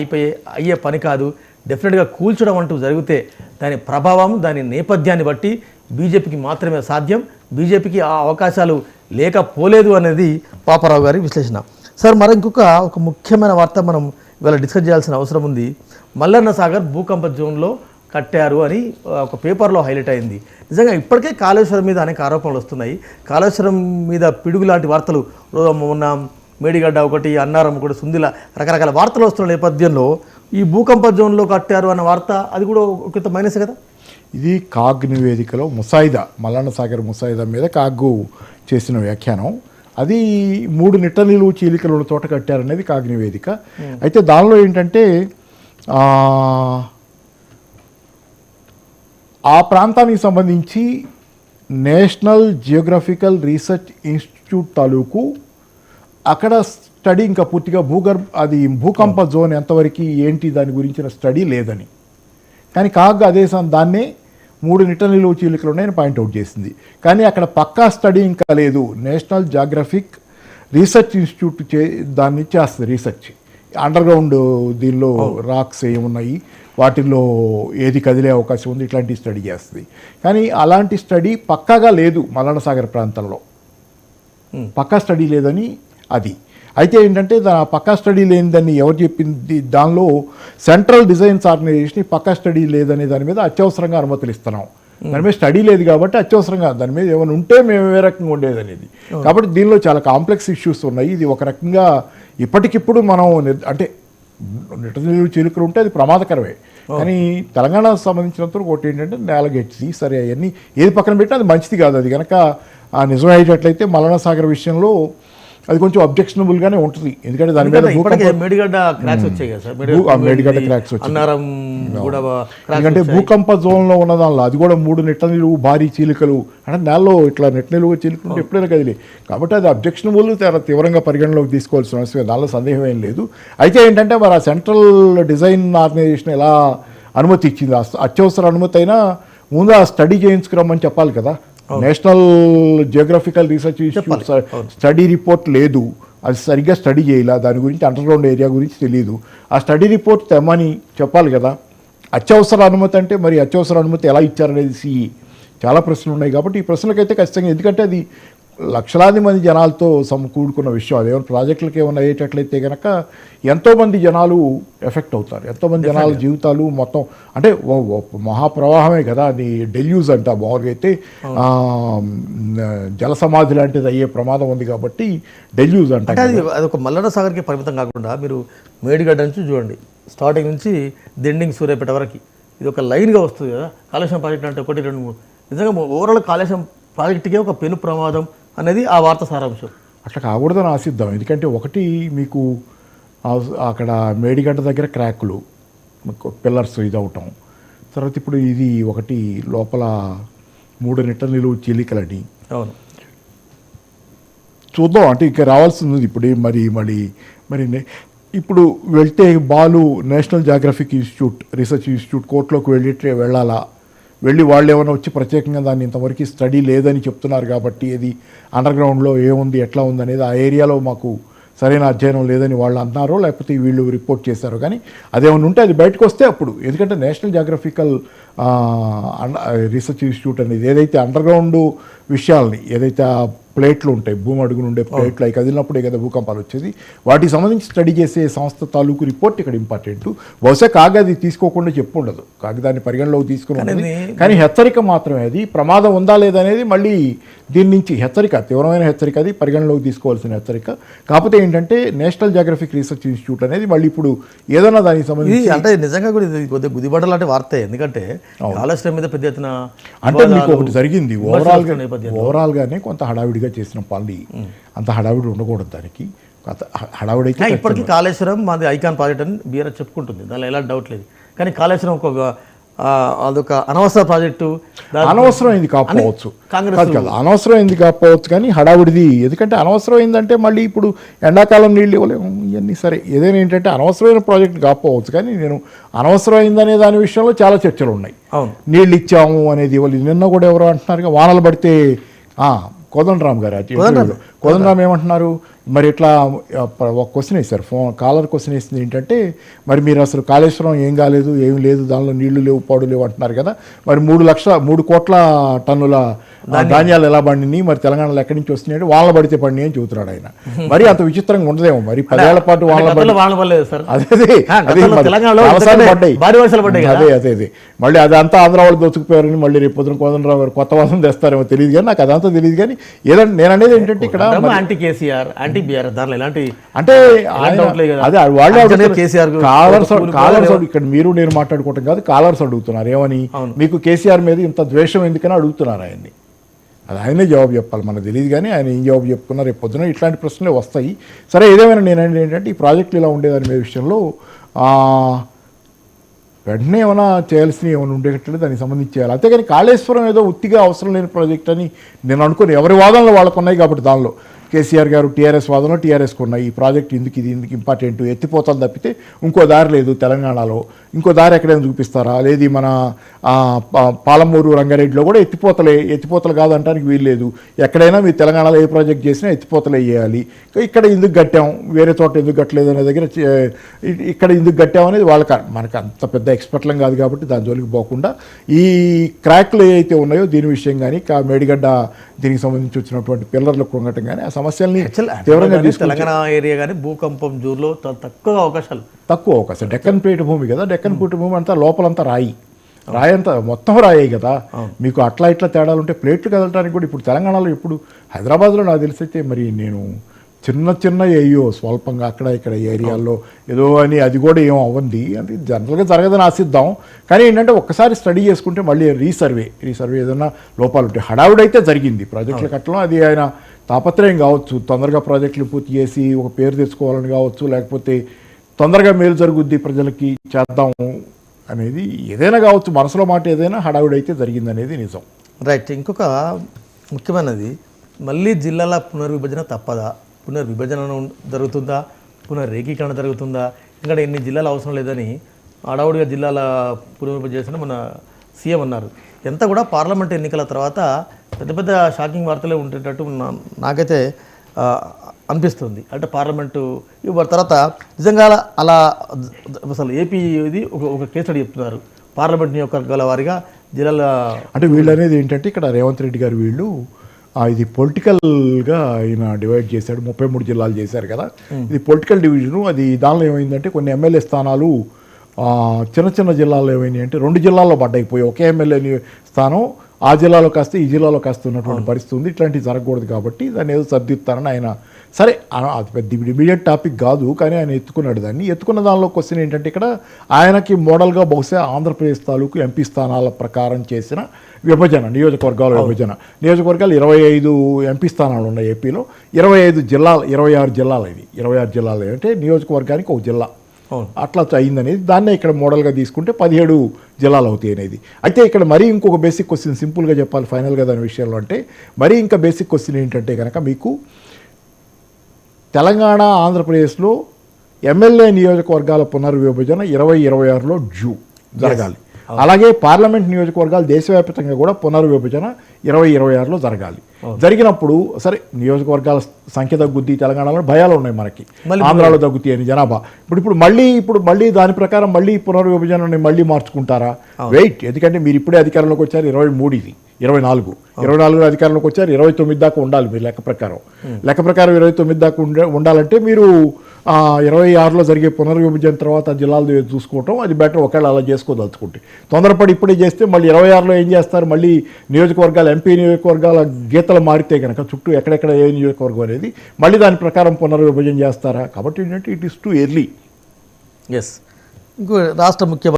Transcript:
అయ్యే పని కాదు. డెఫినెట్గా కూల్చడం అంటూ జరిగితే దాని ప్రభావం, దాని నేపథ్యాన్ని బట్టి బీజేపీకి మాత్రమే సాధ్యం. బీజేపీకి ఆ అవకాశాలు లేకపోలేదు అనేది పాపారావు గారి విశ్లేషణ. సార్, మరి ఒక ముఖ్యమైన వార్త మనం ఇవాళ డిస్కస్ చేయాల్సిన అవసరం ఉంది. మల్లన్న సాగర్ భూకంప జోన్లో కట్టారు అని ఒక పేపర్లో హైలైట్ అయింది. నిజంగా ఇప్పటికే కాళేశ్వరం మీద అనేక ఆరోపణలు వస్తున్నాయి. కాళేశ్వరం మీద పిడుగు లాంటి వార్తలు మొన్న మేడిగడ్డ ఒకటి, అన్నారం ఒకటి, సుందిల రకరకాల వార్తలు వస్తున్న నేపథ్యంలో ఈ భూకంప జోన్లో కట్టారు అన్న వార్త అది కూడా ఒక మైనస్ కదా. ఇది కాగ్ నివేదికలో ముసాయిదా, మల్లన్న సాగర్ ముసాయిదా మీద కాగ్ చేసిన వ్యాఖ్యానం. అది 3 నిట్ట నిలువు చీలికలు ఉన్న తోట కట్టారనేది కాగ్ నివేదిక. అయితే దానిలో ఏంటంటే ఆ ప్రాంతానికి సంబంధించి నేషనల్ జియోగ్రఫికల్ రీసెర్చ్ ఇన్స్టిట్యూట్ తాలూకు అక్కడ స్టడీ ఇంకా పూర్తిగా అది భూకంప జోన్ ఎంతవరకు ఏంటి దాని గురించిన స్టడీ లేదని, కానీ కాగ్ అదే దాన్నే 3 నిట్ట నిలువు చీలికలు ఉన్నాయని పాయింట్అవుట్ చేసింది. కానీ అక్కడ పక్కా స్టడీ ఇంకా లేదు. నేషనల్ జియోగ్రఫిక్ రీసెర్చ్ ఇన్స్టిట్యూట్ దాన్ని చేస్తుంది రీసెర్చ్. అండర్ గ్రౌండ్ దీనిలో రాక్స్ ఏమున్నాయి, వాటిల్లో ఏది కదిలే అవకాశం ఉంది, ఇట్లాంటి స్టడీ చేస్తుంది. కానీ అలాంటి స్టడీ పక్కాగా లేదు మల్లన్న సాగర్ ప్రాంతంలో, పక్కా స్టడీ లేదని అది. అయితే ఏంటంటే పక్కా స్టడీ లేనిదని ఎవరు చెప్పింది, దానిలో సెంట్రల్ డిజైన్స్ ఆర్గనైజేషన్ పక్కా స్టడీ లేదనే దాని మీద అత్యవసరంగా అనుమతులు ఇస్తున్నాం. దాని మీద స్టడీ లేదు కాబట్టి అత్యవసరంగా దాని మీద ఏమైనా ఉంటే మేము ఏ రకంగా ఉండేది అనేది. కాబట్టి దీనిలో చాలా కాంప్లెక్స్ ఇష్యూస్ ఉన్నాయి. ఇది ఒక రకంగా ఇప్పటికిప్పుడు మనం అంటే నిట్ట నిలువు చీలికలు ఉంటే అది ప్రమాదకరమే. కానీ తెలంగాణకు సంబంధించినంత ఒకటి ఏంటంటే నేలగెట్టి సరే అవన్నీ ఏది పక్కన పెట్టినా అది మంచిది కాదు. అది కనుక నిజమయ్యేటట్లయితే మల్లన్న సాగర్ విషయంలో అది కొంచెం అబ్జెక్షనబుల్గానే ఉంటుంది. ఎందుకంటే దాని మీద మేడిగడ్డ క్రాక్స్ వచ్చాయి కదా సార్, మేడిగడ్డ క్రాక్స్ వచ్చాయి. ఎందుకంటే భూకంప జోన్లో ఉన్న దానిలో అది కూడా 3 నిట్ట నిలువు భారీ చీలికలు అంటే నేలలో ఇట్లా నిట్ట నిలువు చీలికలు ఉంటే ఎప్పుడైనా కదిలే. కాబట్టి అది అబ్జెక్షనబుల్, తీవ్రంగా పరిగణలోకి తీసుకోవాల్సిన అవసరం, దానిలో సందేహం ఏం లేదు. అయితే ఏంటంటే మరి ఆ సెంట్రల్ డిజైన్ ఆర్గనైజేషన్ ఎలా అనుమతి ఇచ్చింది, అత్యవసర అనుమతి అయినా ముందు ఆ స్టడీ చేయించుకురమ్మని చెప్పాలి కదా. National geographical research institute study report లేదు, అది సరిగ్గా స్టడీ చేయాల, దాని గురించి అండర్ గ్రౌండ్ ఏరియా గురించి తెలియదు. ఆ స్టడీ రిపోర్ట్ తెమ్మని చెప్పాలి కదా. అత్యవసర అనుమతి అంటే మరి అత్యవసర అనుమతి ఎలా ఇచ్చారనేది చాలా ప్రశ్నలు ఉన్నాయి. కాబట్టి ఈ ప్రశ్నలకైతే ఖచ్చితంగా, ఎందుకంటే అది లక్షలాది మంది జనాలతో కూడుకున్న విషయం. అదేమైనా ప్రాజెక్టులకు ఏమైనా అయ్యేటట్లయితే కనుక ఎంతోమంది జనాలు ఎఫెక్ట్ అవుతారు, ఎంతోమంది జనాల జీవితాలు మొత్తం అంటే మహాప్రవాహమే కదా అది. డెల్యూజ్ అంట మామూలుగా అయితే జల సమాధి లాంటిది అయ్యే ప్రమాదం ఉంది కాబట్టి డెల్యూజ్ అంట. అది ఒక మల్లన్న సాగర్కి పరిమితం కాకుండా మీరు మేడిగడ్డ నుంచి చూడండి, స్టార్టింగ్ నుంచి దిండింగ్ సూర్యాపేట వరకు ఇది ఒక లైన్గా వస్తుంది కదా. కాళేశ్వరం ప్రాజెక్ట్ అంటే 1, 2, 3 నిజంగా ఓవరాల్ కాళేశ్వరం ప్రాజెక్టుకే ఒక పెను ప్రమాదం అనేది ఆ వార్త సారాంశం. అట్లా కాకూడదని ఆశిద్దాం. ఎందుకంటే ఒకటి మీకు అక్కడ మేడిగడ్డ దగ్గర క్రాకులు, పిల్లర్స్ ఇది అవటం, తర్వాత ఇప్పుడు ఇది ఒకటి లోపల 3 నిట్ట నిలువు చీలికలని. అవును, చూద్దాం. అంటే ఇంకా రావాల్సింది ఇప్పుడు మరి ఇప్పుడు వెళ్తే బాలు national geographic institute research institute కోర్టులోకి వెళ్ళాలా, వెళ్ళి వాళ్ళు ఏమైనా వచ్చి ప్రత్యేకంగా దాన్ని ఇంతవరకు స్టడీ లేదని చెప్తున్నారు. కాబట్టి అది అండర్ గ్రౌండ్లో ఏముంది ఎట్లా ఉంది అనేది ఆ ఏరియాలో మాకు సరైన అధ్యయనం లేదని వాళ్ళు అన్నారో లేకపోతే వీళ్ళు రిపోర్ట్ చేశారో. కానీ అదేమైనా ఉంటే అది బయటకు వస్తే అప్పుడు, ఎందుకంటే నేషనల్ జియోగ్రఫికల్ రీసెర్చ్ ఇన్స్టిట్యూట్ అనేది ఏదైతే అండర్ గ్రౌండ్ విషయాల్ని, ఏదైతే ఆ ప్లేట్లు ఉంటాయి, భూమి అడుగును ఉండే ప్లేట్లు అవి కదిలినప్పుడే కదా భూకంపాలు వచ్చేది, వాటికి సంబంధించి స్టడీ చేసే సంస్థ తాలూకు రిపోర్ట్ ఇక్కడ ఇంపార్టెంట్. బహుశా కాగది తీసుకోకుండా చెప్పుండదు, కాగదాన్ని పరిగణలోకి తీసుకుని ఉంటుంది. కానీ హెచ్చరిక మాత్రమే, అది ప్రమాదం ఉందా లేదా అనేది మళ్ళీ దీని నుంచి హెచ్చరిక, తీవ్రమైన హెచ్చరిక, అది పరిగణలోకి తీసుకోవాల్సిన హెచ్చరిక. కాకపోతే ఏంటంటే నేషనల్ జియోగ్రఫిక్ రీసెర్చ్ ఇన్స్టిట్యూట్ అనేది మళ్ళీ ఇప్పుడు ఏదైనా దానికి సంబంధించి అంటే నిజంగా కూడా ఇది కొద్దిగా గుదిబడ్డ లాంటి వార్తే. ఎందుకంటే కాళేశ్వరం మీద పెద్ద ఎత్తున అంటే మీకు ఒకటి జరిగింది, ఓవరాల్గానే కొంత హడావిడిగా చేసిన పని, అంత హడావిడి ఉండకూడదు. దానికి హడావిడైతే ఇప్పటికీ కాళేశ్వరం మాది ఐకాన్ ప్రాజెక్ట్ అని బీఆర్ఎస్ చెప్పుకుంటుంది, దానిలో ఎలాంటి డౌట్ లేదు. కానీ కాళేశ్వరం అదొక అనవసర ప్రాజెక్టు, అనవసరమైంది కాకపోవచ్చు, అనవసరమైంది కాకపోవచ్చు కానీ హడావిడిది. ఎందుకంటే అనవసరమైందంటే మళ్ళీ ఇప్పుడు ఎండాకాలం నీళ్ళు ఇవ్వలేము ఇవన్నీ. సరే, ఏదైనా ఏంటంటే అనవసరమైన ప్రాజెక్ట్ కాకపోవచ్చు కానీ నేను అనవసరమైందనే దాని విషయంలో చాలా చర్చలు ఉన్నాయి. నీళ్ళు ఇచ్చాము అనేది ఇవ్వలేదు. నిన్న కూడా ఎవరో అంటున్నారు వానలు పడితే కోదండరామ్ గారు కోదండరామ్ ఏమంటున్నారు, మరి ఇట్లా ఒక క్వశ్చన్ వేశారు, కాలర్ క్వశ్చన్ వేసింది ఏంటంటే, మరి మీరు అసలు కాళేశ్వరం ఏం కాలేదు, ఏం లేదు, దానిలో నీళ్లు లేవు, పాడు లేవు అంటున్నారు కదా, మరి 3 కోట్ల టన్నుల ధాన్యాలు ఎలా పండినాయి, మరి తెలంగాణలో ఎక్కడి నుంచి వస్తున్నాయి, వాళ్ళ పడితే పండి అని చెబుతున్నాడు ఆయన. మరి అంత విచిత్రంగా ఉండదేమో, మరి 10 ఏళ్ల పాటు అదే మళ్ళీ అదంతా ఆంధ్ర వాళ్ళు దోచుకుపోయారని మళ్ళీ రేపు పొద్దున కోదండరావు గారు కొత్త వాదన తెస్తారేమో తెలియదు కానీ నాకు అదంతా తెలియదు. కానీ ఏదంటే నేను అనేది ఏంటంటే ఇక్కడ యాంటీ కేసీఆర్ యాంటీ బీఆర్ దానిలో ఎలాంటి అంటే అదే వాళ్ళే కాలర్స్ ఇక్కడ మీరు నేను మాట్లాడుకోవటం కాదు, కాలర్స్ అడుగుతున్నారు ఏమని, మీకు కేసీఆర్ మీద ఇంత ద్వేషం ఎందుకని అడుగుతున్నారు ఆయన్ని. అది ఆయనే జవాబు చెప్పాలి, మనకు తెలియదు కానీ ఆయన ఏం జవాబు చెప్పుకున్నారు. రేపు పొద్దున ఇట్లాంటి ప్రశ్నలే వస్తాయి. సరే ఏదేమైనా నేను ఏంటంటే ఈ ప్రాజెక్టులు ఇలా ఉండేదాని మీద విషయంలో వెంటనే ఏమైనా చేయాల్సినవి ఏమైనా ఉండేటట్టు దానికి సంబంధించి చేయాలి. అంతేగాని కాళేశ్వరం ఏదో ఉత్తిగా అవసరం లేని ప్రాజెక్ట్ అని నేను అనుకుని, ఎవరి వాదనలు వాళ్ళకు ఉన్నాయి కాబట్టి దానిలో కేసీఆర్ గారు టీఆర్ఎస్ వాదనలో టీఆర్ఎస్కి ఉన్నాయి. ఈ ప్రాజెక్ట్ ఎందుకు ఇంపార్టెంట్, ఎత్తిపోతలు తప్పితే ఇంకో దారి లేదు తెలంగాణలో, ఇంకో దారి ఎక్కడైనా చూపిస్తారా, లేదు మన పాలమూరు రంగారెడ్డిలో కూడా ఎత్తిపోతలు కాదంటానికి వీల్లేదు. ఎక్కడైనా మీరు తెలంగాణలో ఏ ప్రాజెక్ట్ చేసినా ఎత్తిపోతలే చేయాలి. ఇక్కడ ఎందుకు కట్టాం, వేరే చోట ఎందుకు కట్టలేదు అనే దగ్గర ఇక్కడ ఎందుకు కట్టాం అనేది వాళ్ళకి, మనకు అంత పెద్ద ఎక్స్పర్ట్లం కాదు కాబట్టి దాని జోలికి పోకుండా ఈ క్రాక్లు ఏవైతే ఉన్నాయో దీని విషయం కానీ మేడిగడ్డ దీనికి సంబంధించి వచ్చినటువంటి పిల్లర్లు కొంగటం కానీ ఆ సమస్యల్ని తీవ్రంగా తెలంగాణ ఏరియా కానీ భూకంపం జూర్లో తక్కువ అవకాశం. డెక్కన్ పీఠభూమి కదా, డెక్కన్ పీఠభూమి అంతా లోపలంతా రాయి అంతా మొత్తం రాయే కదా. మీకు అట్లా ఇట్లా తేడాలు ఉంటే ప్లేట్లు కదలటానికి కూడా ఇప్పుడు తెలంగాణలో ఇప్పుడు హైదరాబాద్లో నాకు తెలిసైతే మరి నేను చిన్న ఏయో స్వల్పంగా అక్కడ ఇక్కడ ఏరియాల్లో ఏదో అని అది కూడా ఏం అవ్వండి అంటే జనరల్గా జరగదని ఆశిద్దాం. కానీ ఏంటంటే ఒక్కసారి స్టడీ చేసుకుంటే మళ్ళీ రీసర్వే ఏదైనా లోపాలు ఉంటాయి. హడావుడైతే జరిగింది ప్రాజెక్టులు కట్టడం, అది ఆయన తాపత్రయం కావచ్చు, తొందరగా ప్రాజెక్టులు పూర్తి చేసి ఒక పేరు తెచ్చుకోవాలని కావచ్చు, లేకపోతే తొందరగా మేలు జరుగుద్ది ప్రజలకి చేద్దాం అనేది ఏదైనా కావచ్చు, మనసులో మాట ఏదైనా హడావుడైతే జరిగింది అనేది నిజం. రైట్. ఇంకొక ముఖ్యమైనది, మళ్ళీ జిల్లాల పునర్విభజన తప్పదా, పునర్విభజన జరుగుతుందా, పునర్రేకీకరణ జరుగుతుందా, ఇక్కడ ఎన్ని జిల్లాలు అవసరం లేదని హడావుడిగా జిల్లాల పునర్విభజన చేసిన మన సీఎం అన్నారు. ఎంత కూడా పార్లమెంట్ ఎన్నికల తర్వాత పెద్ద షాకింగ్ వార్తలే ఉండేటట్టు నాకైతే అనిపిస్తుంది. అంటే పార్లమెంటు తర్వాత నిజంగా అలా అసలు ఏపీ ఇది ఒక కేసు స్టడీ చెప్తున్నారు పార్లమెంట్ నియోజకవర్గాల వారిగా జిల్లాల. అంటే వీళ్ళు అనేది ఏంటంటే ఇక్కడ రేవంత్ రెడ్డి గారు వీళ్ళు ఇది పొలిటికల్గా ఆయన డివైడ్ చేశాడు, 33 జిల్లాలు చేశారు కదా, ఇది పొలిటికల్ డివిజను. అది దానిలో ఏమైందంటే కొన్ని ఎమ్మెల్యే స్థానాలు చిన్న జిల్లాల్లో ఏమైనాయి అంటే 2 జిల్లాల్లో పడ్డాయిపోయి ఒకే ఎమ్మెల్యే స్థానం ఆ జిల్లాలో కాస్త ఈ జిల్లాలో కాస్త ఉన్నటువంటి పరిస్థితి ఉంది. ఇట్లాంటివి జరగకూడదు కాబట్టి దాన్ని ఏదో సర్దిస్తారని ఆయన, సరే అది పెద్ద ఇమీడియట్ టాపిక్ కాదు కానీ ఆయన ఎత్తుకున్నాడు. దాన్ని ఎత్తుకున్న దానిలో క్వశ్చన్ ఏంటంటే ఇక్కడ ఆయనకి మోడల్గా బహుశా ఆంధ్రప్రదేశ్ తాలూకు ఎంపీ స్థానాల ప్రకారం చేసిన విభజన, నియోజకవర్గాల విభజన. నియోజకవర్గాలు 25 ఎంపీ స్థానాలు ఉన్నాయి ఏపీలో, 26 జిల్లాలు ఇవి 26 జిల్లాలు అంటే నియోజకవర్గానికి ఒక జిల్లా అట్లా అయిందనేది దాన్నే ఇక్కడ మోడల్గా తీసుకుంటే 17 జిల్లాలు అవుతాయి అనేది. అయితే ఇక్కడ మరీ ఇంకొక బేసిక్ క్వశ్చన్ సింపుల్గా చెప్పాలి ఫైనల్గా దాని విషయంలో అంటే, మరీ ఇంకా బేసిక్ క్వశ్చన్ ఏంటంటే కనుక మీకు తెలంగాణ ఆంధ్రప్రదేశ్లో ఎమ్మెల్యే నియోజకవర్గాల పునర్విభజన 2026లో జరగాలి. అలాగే పార్లమెంట్ నియోజకవర్గాలు దేశవ్యాప్తంగా కూడా పునర్విభజన 2026లో జరగాలి. జరిగినప్పుడు సరే నియోజకవర్గాల సంఖ్య తగ్గుద్ది, తెలంగాణలో భయాలు ఉన్నాయి మనకి, ఆంధ్రాలో తగ్గుతాయి అని జనాభా. ఇప్పుడు మళ్ళీ దాని ప్రకారం మళ్ళీ పునర్విభజనని మళ్ళీ మార్చుకుంటారా? వెయిట్, ఎందుకంటే మీరు ఇప్పుడే అధికారంలోకి వచ్చారు 23, ఇది 24 అధికారంలోకి వచ్చారు, 29 దాకా ఉండాలి మీరు లెక్క ప్రకారం 29 దాకా ఉండాలంటే మీరు 26లో జరిగే పునర్విభజన తర్వాత జిల్లాలు చూసుకోవటం అది బెటర్. ఒకవేళ అలా చేసుకోదలుచుకుంటే తొందరపడి ఇప్పుడే చేస్తే మళ్ళీ 26లో ఏం చేస్తారు, మళ్ళీ నియోజకవర్గాలు ఎంపీ నియోజకవర్గాల గీతలు మారితే కనుక చుట్టూ ఎక్కడెక్కడ ఏ నియోజకవర్గం అనేది మళ్ళీ దాని ప్రకారం పునర్విభజన చేస్తారా? కాబట్టి ఏంటంటే ఇట్ ఈస్ టూ ఎర్లీ. ఇంకో రాష్ట్ర ముఖ్య